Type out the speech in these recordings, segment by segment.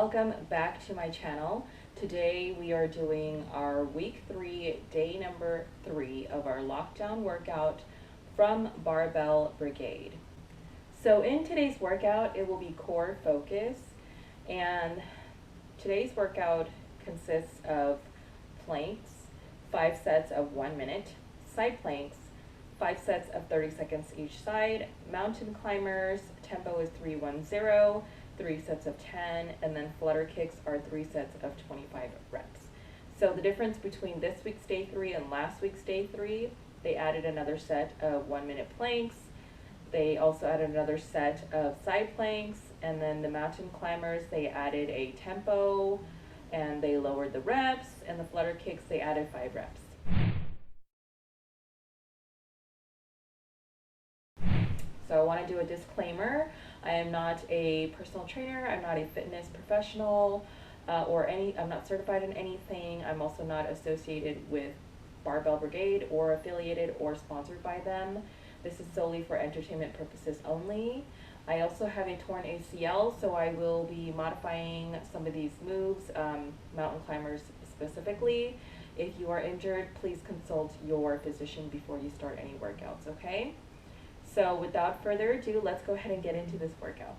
welcome back to my channel. Today we are doing our week 3, day number 3 of our lockdown workout from Barbell Brigade. So in today's workout, it will be core focus, and today's workout consists of planks, 5 sets of 1 minute, side planks, 5 sets of 30 seconds each side, mountain climbers, tempo is 3-1-0, 3 sets of 10, and then flutter kicks are 3 sets of 25 reps. So the difference between this week's day 3 and last week's day 3, they added another set of 1 minute planks. They also added another set of side planks, and then the mountain climbers, they added a tempo and they lowered the reps, and the flutter kicks, they added 5 reps. So I want to do a disclaimer. I am not a personal trainer. I'm not a fitness professional, I'm not certified in anything. I'm also not associated with Barbell Brigade or affiliated or sponsored by them. This is solely for entertainment purposes only. I also have a torn ACL, so I will be modifying some of these moves, mountain climbers specifically. If you are injured, please consult your physician before you start any workouts, okay? So without further ado, let's go ahead and get into this workout.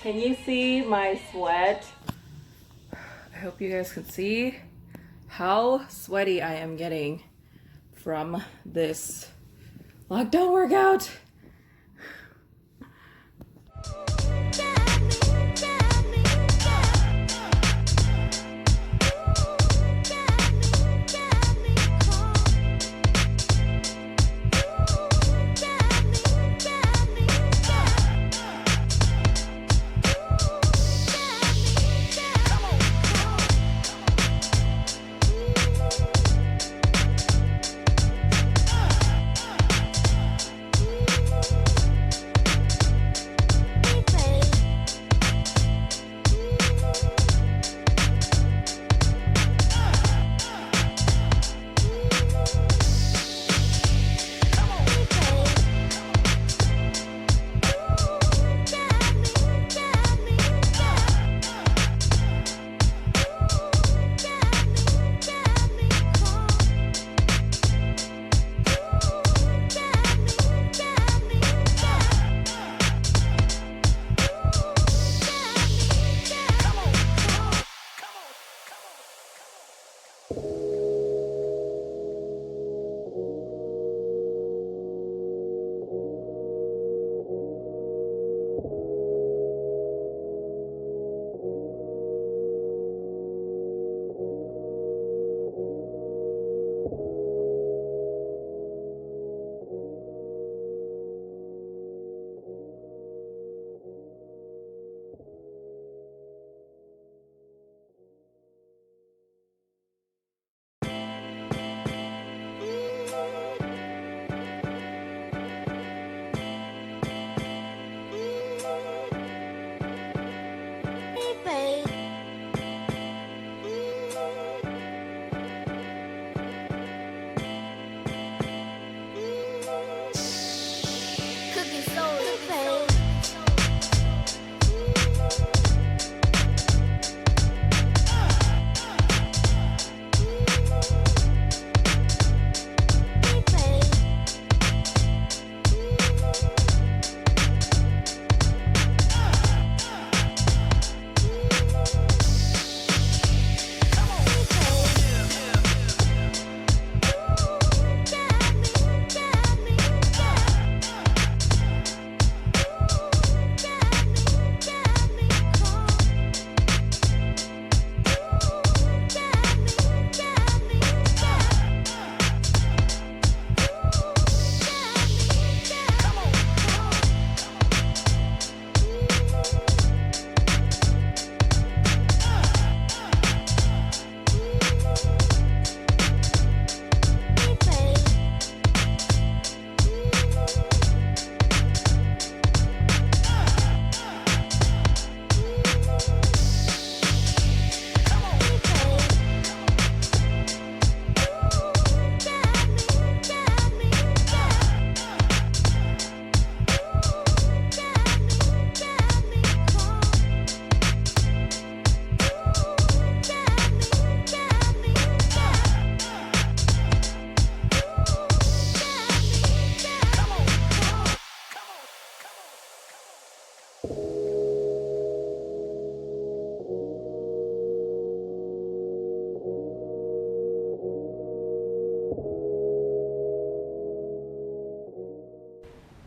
Can you see my sweat? I hope you guys can see how sweaty I am getting from this lockdown workout.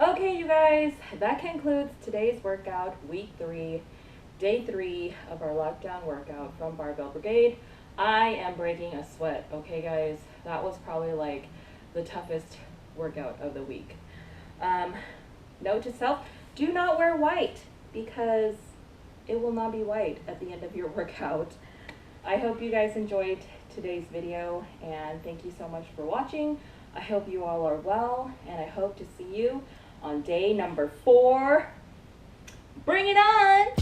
Okay, you guys, that concludes today's workout, week 3, day 3 of our lockdown workout from Barbell Brigade. I am breaking a sweat, okay guys? That was probably like the toughest workout of the week. Note to self, do not wear white because it will not be white at the end of your workout. I hope you guys enjoyed today's video and thank you so much for watching. I hope you all are well and I hope to see you on day number 4. Bring it on!